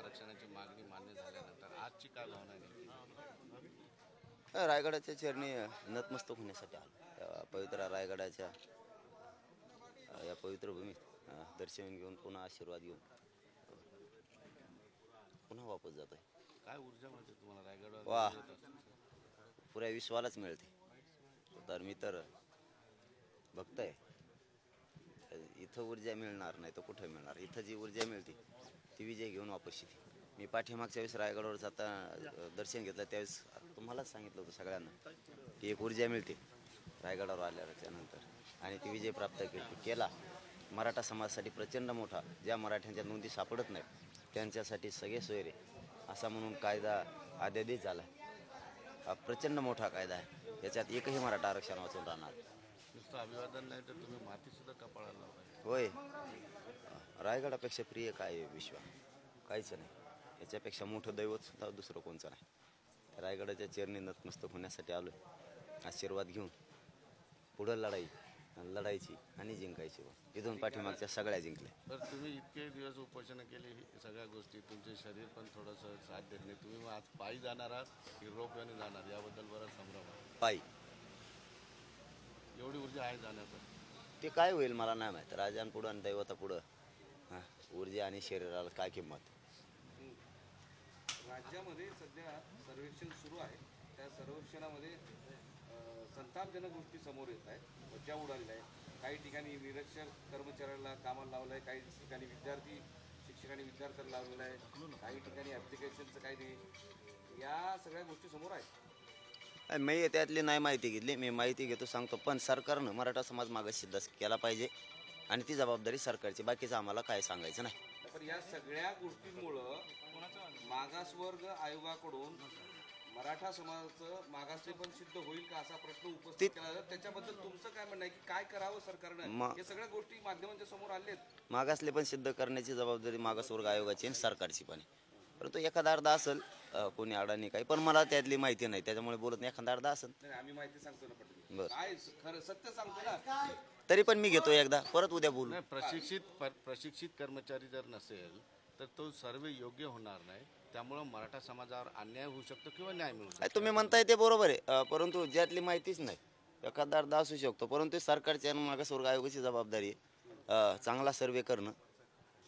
आरक्षणाची मागणी मान्य झाल्यानंतर आजची काय भावना आहे? रायगडाच्या चरणी नतमस्तक होण्यासाठी आलो. त्या पवित्र रायगडाच्या या पवित्र भूमीत दर्शन घेऊन पुन्हा आशीर्वाद घेऊन पुन्हा वापस जात आहे. काय ऊर्जा मिळते तुम्हाला रायगडवर? वा, पुऱ्या विश्वालाच मिळते. तर मी तर भक्त आहे. इथं ऊर्जा मिळणार नाही तर कुठं मिळणार? इथं जी ऊर्जा मिळते ती विजय घेऊन वापस येते. मी पाठीमागच्या वेळेस रायगडावर जाता दर्शन घेतलं त्यावेळेस तुम्हालाच सांगितलं होतं सगळ्यांना की एक ऊर्जा मिळते रायगडावर आल्याच्या नंतर, आणि ती विजय प्राप्त केला. मराठा समाजासाठी प्रचंड मोठा, ज्या मराठ्यांच्या नोंदी सापडत नाहीत त्यांच्यासाठी सगळे सोयरे असा म्हणून कायदा अध्यादेश झाला. हा प्रचंड मोठा कायदा आहे. याच्यात एकही मराठा आरक्षण वाचून राहणार. नुसतं अभिवादन नाही तर तुम्ही मातीसुद्धा कपाळाला लावताय. होय, रायगडापेक्षा प्रिय काय आहे विश्वा? काहीच नाही. याच्यापेक्षा मोठं दैवत सुद्धा दुसरं कोणचं नाही. रायगडाच्या चरणी नतमस्तक होण्यासाठी आलो. आशीर्वाद घेऊन पुढं लढायची आणि जिंकायची. इथून पाठीमागच्या सगळ्या जिंकल्या. तर तुम्ही इतके दिवस उपोषण केली, सगळ्या गोष्टी, तुमचे शरीर पण थोडंसं साथ देत नाही. तुम्ही मग आज पायी जाणार आहात की रोपवेने जाणार, याबद्दल बराच संभ्रम आहे. पायी. एवढी ऊर्जा आहे जाण्याचं? ते काय होईल मला नाही माहीत. राजांपुढं आणि दैवतापुढं ऊर्जा आणि शरीराला काय किंमत? राज्यामध्ये सध्या सर्वेक्षण सुरू आहे. त्या सर्वेक्षणामध्ये संतापजनक गोष्टी समोर येत आहेत. मज्जा उडालेला आहे. काही ठिकाणी निरक्षर कर्मचाऱ्याला कामाला लावलं आहे, काही ठिकाणी शिक्षकांनी विद्यार्थ्यांना लावलेलं आहे, काही ठिकाणी ॲप्लिकेशनचं काही नाही. या सगळ्या गोष्टी समोर आहेत. मी त्यातली नाही माहिती घेतली. मी माहिती घेतो सांगतो. पण सरकारनं मराठा समाज मागास सिद्ध केला पाहिजे आणि ती जबाबदारी सरकारची. बाकीचं आम्हाला काय सांगायचं नाही. पण या सगळ्या गोष्टींमुळं मागासवर्ग आयोगाकडून मराठा समाजाचं मागासले पण सिद्ध होईल का असा प्रश्न उपस्थित केला जातो. त्याच्याबद्दल तुमचं काय म्हणणं आहे की काय करावं सरकारनं? हे सगळ्या गोष्टी माध्यमांच्या समोर आलेत. मागासले पण सिद्ध करण्याची जबाबदारी मागासवर्ग आयोगाची आणि सरकारची पण आहे. परंतु एखादा अर्धा असेल कोणी अडाणी काही, पण मला त्यातली माहिती नाही त्याच्यामुळे बोलत नाही. एखादा अर्धा असेल आम्ही माहिती सांगतो ना पटकन. बरं, काय खरं सत्य सांगतो ना. तरी पण मी घेतो एकदा, परत उद्या बोलू. नाही, प्रशिक्षित कर्मचारी जर नसेल तर तो सर्वे योग्य होणार नाही. त्यामुळं मराठा समाजावर अन्याय होऊ शकतो किंवा न्याय मिळू शकतो. तुम्ही म्हणताय ते बरोबर आहे, परंतु ज्यातली माहितीच नाही. एखादा अर्धा असू शकतो, परंतु सरकारची आणि मागासवर्ग आयोगाची जबाबदारी आहे चांगला सर्वे करणं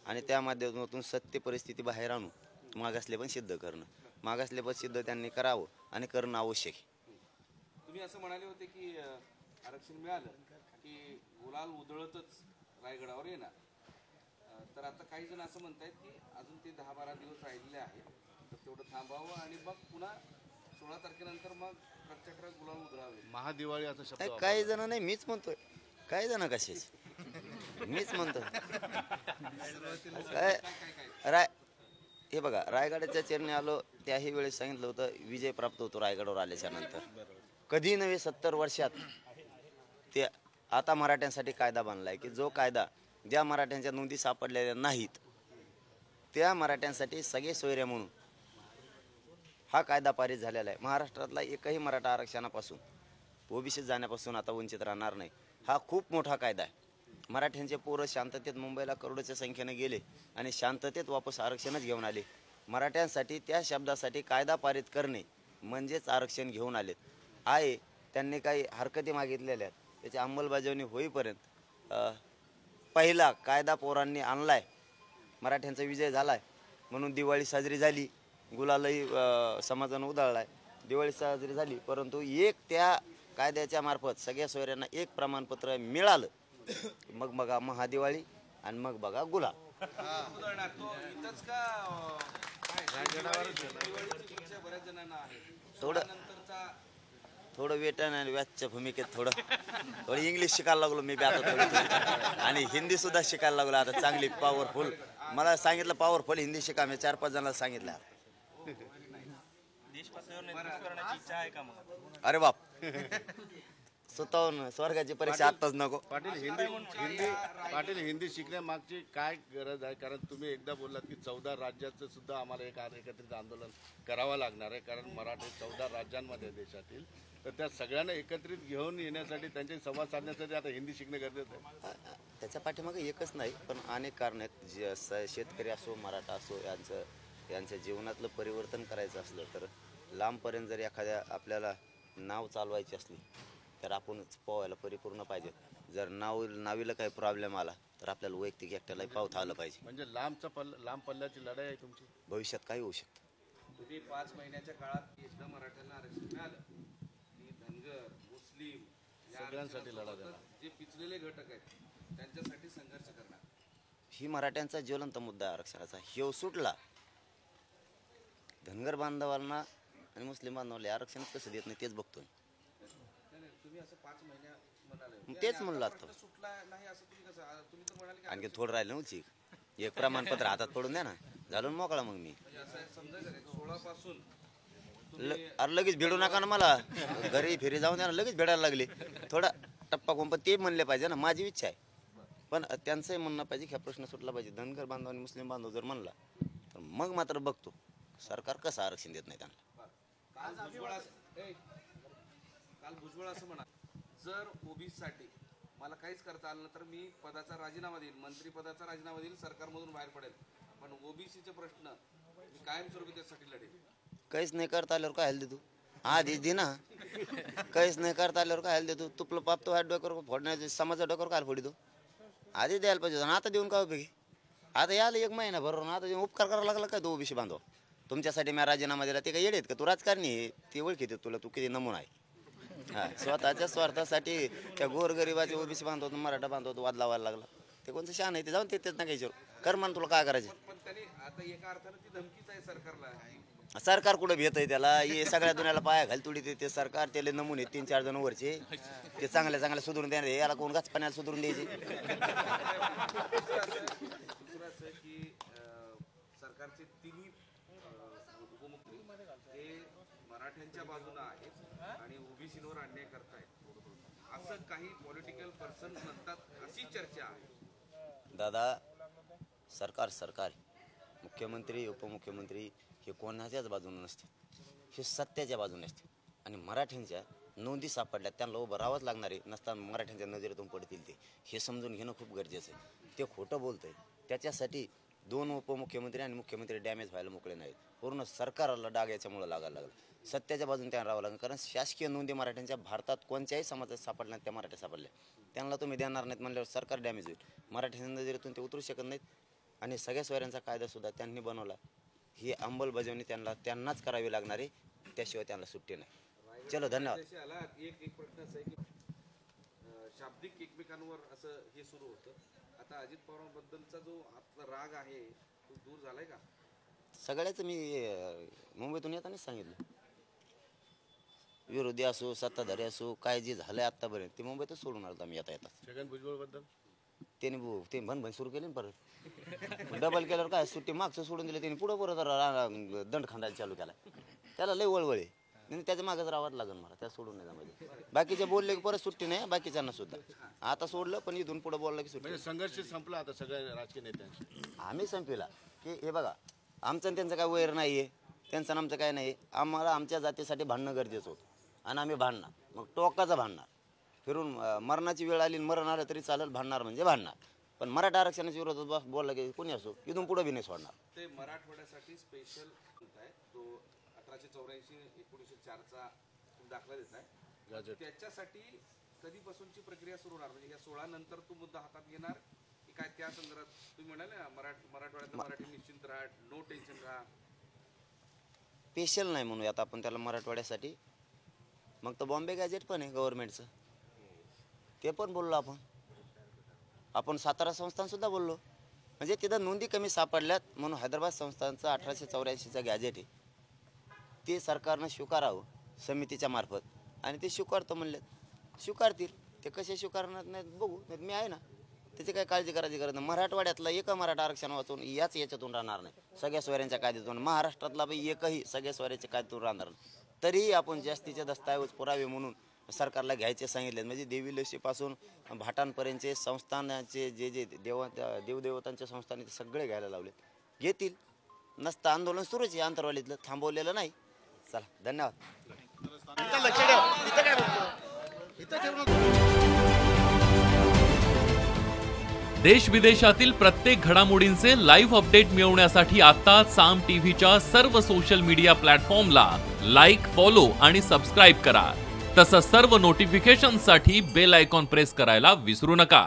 आणि त्या माध्यमातून सत्य परिस्थिती बाहेर आणून मागासले पण सिद्ध करणं. मागासले पण सिद्ध त्यांनी करावं आणि करणं आवश्यक आहे. तुम्ही असं म्हणाले होते की आरक्षण मिळालं की गुलाल उधळतच रायगडावर येणार. तर आता काही जण असं म्हणतायत की अजून ते 10-12 दिवस राहिलेले आहेत, तर तेवढं थांबावं आणि मग पुन्हा 16 तारखेनंतर मग प्रत्यक्ष गुलाल उधळावे. महादिवाळी असा शब्द नाही, काही जण नाही, मीच म्हणतोय. काही जण कसेच मीच म्हणतो. हे बघा, रायगडाच्या चरणी आलो त्याही वेळेस सांगितलं होतं विजय प्राप्त होतो रायगडावर आल्याच्या नंतर. कधी नव्हे 70 वर्षात ते आता मराठ्यांसाठी कायदा बनलाय की जो कायदा ज्या मराठ्यांच्या नोंदी सापडलेल्या नाहीत त्या मराठ्यांसाठी सगळे सोयरे म्हणून हा कायदा पारित झालेला आहे. महाराष्ट्रातला एकही मराठा आरक्षणापासून ओबीसीत जाण्यापासून आता वंचित राहणार नाही. हा खूप मोठा कायदा आहे. मराठ्यांचे पोरं शांततेत मुंबईला करोडोच्या संख्येने गेले आणि शांततेत वापस आरक्षणच घेऊन आले. मराठ्यांसाठी त्या शब्दासाठी कायदा पारित करणे म्हणजेच आरक्षण घेऊन आलेत. आहे त्यांनी काही हरकती मागितलेल्या आहेत, त्याची अंमलबजावणी होईपर्यंत पहिला कायदा पोरांनी आणलाय. मराठ्यांचा विजय झालाय म्हणून दिवाळी साजरी झाली, गुलालही समाजानं उधळलाय, दिवाळी साजरी झाली. परंतु एक त्या कायद्याच्या मार्फत सगळ्या सोयऱ्यांना एक प्रमाणपत्र मिळालं, मग बघा महादिवाळी आणि मग बघा गुलाल. बऱ्याच जणांना आहे. थोडं वेटन आणि व्याजच्या भूमिकेत थोडं इंग्लिश शिकायला लागलो मी बी आता थोडी, आणि हिंदी सुद्धा शिकायला लागलो आता चांगली पॉवरफुल. मला सांगितलं पॉवरफुल हिंदी शिका, मी 4-5 जणांना सांगितलं. अरे बाप, स्वतःहून स्वर्गाची परीक्षा आत्ताच नको. पाटील हिंदी शिकण्यामागची काय गरज आहे? कारण तुम्ही एकदा बोललात की 14 राज्याचं सुद्धा आम्हाला एक एकत्रित आंदोलन करावं लागणार आहे, कारण मराठी 14 राज्यांमध्ये देशातील, तर त्या सगळ्यांना एकत्रित घेऊन येण्यासाठी त्यांचे संवाद साधण्यासाठी आता हिंदी शिकणे गरजेचं आहे. त्याच्या पाठीमागे एकच नाही पण अनेक कारण आहेत. शेतकरी असो मराठा असो यांचं यांच्या जीवनातलं परिवर्तन करायचं असलं तर लांबपर्यंत जर एखाद्या आपल्याला नाव चालवायची असली तर आपणच पोहायला परिपूर्ण पाहिजे. जर नावीला काही प्रॉब्लेम आला तर आपल्याला वैयक्तिक एकट्याला पावता आलं पाहिजे. म्हणजे लांब पल्ल्याची लढाई आहे तुमची. भविष्यात काही होऊ शकतं. तुम्ही 5 महिन्याच्या काळात एकदा मराठ्यांना आरक्षण मिळालं की धनगर मुस्लिम या सगळ्यांसाठी लढा आरक्षणासोबतच जे पिचलेले घटक आहेत त्यांच्यासाठी संघर्ष करणार. ही मराठ्यांचा ज्वलंत मुद्दा आहे आरक्षणाचा. ह्यो सुटला धनगर बांधवांना आणि मुस्लिम बांधवांना आरक्षणच कसं देत नाही तेच बघतोय. नाही, तुम्ही असं 5 महिन्या म्हणाले मग तेच म्हणलं आता. प्रश्न सुटला नाही असं तुम्ही कसं तुम्ही तर म्हणाले की आणखी थोडं राहिलं नव्हती. एक प्रमाणपत्र हातात पडून द्या ना, झालं मोकळा मग मी. म्हणजे असं समजायचं का 16 पासून अरे लगेच भेटू नका ना मला. घरी फिरी जाऊन द्या ना, लगेच भेटायला लागले. थोडा टप्पा कोण पण ते म्हणले पाहिजे ना, माझी इच्छा आहे. पण त्यांचंही म्हणणं पाहिजे की हा प्रश्न सुटला पाहिजे. धनगर बांधव आणि मुस्लिम बांधव जर म्हणला तर मग मात्र बघतो सरकार कसं आरक्षण देत नाही त्यांना. काल भुजबळ असं म्हणा, जर ओबीसीसाठी मला काहीच करता आलं तर मी पदाचा राजीनामा देईल, मंत्री पदाचा राजीनामा देईल, सरकारमधून बाहेर पडेल, पण ओबीसीचे प्रश्न मी कायमस्वरूपी त्यासाठी लढेल. काहीच नाही करता आल्यावर काय हल दे तू आधी दे ना. काहीच नाही करता आल्यावर काय हल दे तू. तुपलं पाप तो डोक्यावर फोडण्याचे समाजा डोक्यावर काय फोडी तू आधी द्यायला पाहिजे. आणि आता देऊन काय उपयोगी. आता याला 1 महिना भरून आता देऊन उपकार करायला लागला काय तो ओबीसी बांधव. तुमच्यासाठी मी राजीनामा दिला ते काय येडेत का. तू राजकारणी आहे ते ओळखीत तुला तू किती नमुना आहे. हा स्वतःच्या स्वार्थासाठी त्या गोरगरिबाचे ओबीसी बांधवतो मराठा बांधवतो वाद लावायला लागला. ते कोणतं शान आहे ते जाऊन तेच ना घ्यायचं कर मान तुला काय करायचं. पण त्याने आता एका अर्थानं ती धमकीच आहे सरकारला. सरकार कुठं भेट आहे त्याला. हे सगळ्या दुनियाला पाया घाल तुडी ते सरकार त्याला नमुने 3-4 जण वरचे ते चांगल्या सुधरून देणार. याला कोण गाच पाण्याला सुधरून द्यायचे. दुसरं असं की सरकारचे तिन्ही उपमुख्यमंत्री हे मराठ्यांच्या बाजूला आहेत आणि ओबीसीवर अन्याय करतायत असं काही पॉलिटिकल पर्सन म्हणतात, अशी चर्चा आहे. दादा सरकार मुख्यमंत्री उपमुख्यमंत्री हे कोणाच्याच बाजूने नसते. हे सत्याच्या बाजूने असते. आणि मराठ्यांच्या नोंदी सापडल्या त्यांना उभं राहावंच लागणार आहे. नसताना मराठ्यांच्या नजरेतून पडतील ते हे समजून घेणं खूप गरजेचं आहे. ते खोटं बोलतंय त्याच्यासाठी 2 उपमुख्यमंत्री आणि मुख्यमंत्री डॅमेज व्हायला मोकळे नाहीत. पूर्ण सरकारला डाग याच्यामुळे लागायला लागला. सत्याच्या बाजूने त्यांना राहावं लागेल. कारण शासकीय नोंदी मराठ्यांच्या भारतात कोणत्याही समाजात सापडल्या त्या मराठ्या सापडल्या. त्यांना तुम्ही देणार नाहीत म्हणल्यावर सरकार डॅमेज होईल. मराठ्यांच्या नजरेतून ते उतरू शकत नाहीत. आणि सगळ्या सोयऱ्यांचा कायदासुद्धा त्यांनी बनवला. ही अंमलबजावणी त्यांनाच करावी लागणार आहे. त्याशिवाय त्यांना सुट्टी नाही. चलो धन्यवाद. एक प्रश्न असा आहे की शाब्दिक एकमेकांवर असं हे सुरू होतं. आता अजित पवारांबद्दलचा जो आपला राग आहे तो दूर झालाय का? सगळ्याच मी मुंबईतून येतानाच सांगितलं. विरोधी असो सत्ताधारी असो काय जे झालंय आतापर्यंत ते मुंबईतच सोडून आलो आम्ही येता. छगन भुजबळ बद्दल ते भन सुरू केले ना परत डबल केल्यावर काय सुट्टी मागचं सोडून दिलं त्यांनी पुढं दंड खांदायला चालू केला. त्याला लय वळवळे नाही त्याच्या मागच राहावं लागेल मला. त्या सोडून नाही जमायचे. बाकीचे बोलले की परत सुट्टी नाही बाकीच्यांना सुद्धा. आता सोडलं पण इथून पुढे बोललं की सुट्टी. म्हणजे संघर्ष संपला आता सगळ्या राजकीय नेत्यांशी. आम्ही संपला की हे बघा आमचं त्यांचं काय वैर नाही आहे. त्यांचं आमचं काय नाही. आम्हाला आमच्या जातीसाठी भांडणं गरजेचं होतं आणि आम्ही भांडणार. मग टोकाचं भांडणार. फिरून मरणाची वेळ आली मरण आलं तरी चालेल. भांडणार म्हणजे भांडणार. पण मराठा आरक्षणाच्या विरोधात बोलला की कोणी असो इथून पुढे बी नाही सोडणार. ते मराठवाड्यासाठी स्पेशल आहे तो 1884-1904चा दाखला देत आहे. त्याच्यासाठी कधीपासूनची प्रक्रिया सुरू होणार. म्हणजे या 16 नंतर तो मुद्दा हातात घेणार की काय त्या संदर्भात तुम्ही म्हणाले ना मराठवाड्यात मराठी निश्चिंत राहा नो टेन्शन राहा. स्पेशल नाही म्हणूयात आपण त्याला मराठवाड्यासाठी. मग तर बॉम्बे गॅजेट पण आहे गव्हर्नमेंटचं ते पण बोललो आपण सातारा संस्थान सुद्धा बोललो. म्हणजे तिथं नोंदी कमी सापडल्यात म्हणून हैदराबाद संस्थानचं 1884चं गॅजेट आहे ते सरकारनं स्वीकारावं समितीच्या मार्फत. आणि ते स्वीकारतो म्हणलेत स्वीकारतील. ते कसे स्वीकारणार नाहीत बघू. नाही मी आहे ना त्याची काय काळजी करायची गरज नाही. मराठवाड्यातला एका मराठा आरक्षण वाचून याच्यातून राहणार नाही. सगळ्या सोयऱ्यांच्या कायद्यातून. महाराष्ट्रातला बी एकही सगळ्या सोयऱ्याच्या कायद्यातून राहणार नाही. तरीही आपण जास्तीचे दस्तऐवज पुरावे म्हणून सरकारला घ्यायचे सांगितले. म्हणजे देवी लशीपासून भाटांपर्यंतचे संस्थानाचे जे देवदेवतांचे संस्थान ते सगळे घ्यायला लावले. घेतील. नसतं आंदोलन सुरूच आहे आंतरवालीतलं थांबवलेलं नाही. चला धन्यवाद. लक्ष ठेव इथं काय बोलतो इथं ठेव. देश विदेशातील प्रत्येक घडामोडींचे लाईव्ह अपडेट मिळवण्यासाठी आता साम टीव्हीच्या सर्व सोशल मीडिया प्लॅटफॉर्मला लाईक, फॉलो आणि सबस्क्राईब करा. तसंच सर्व नोटिफिकेशनसाठी बेल आयकॉन प्रेस करायला विसरू नका.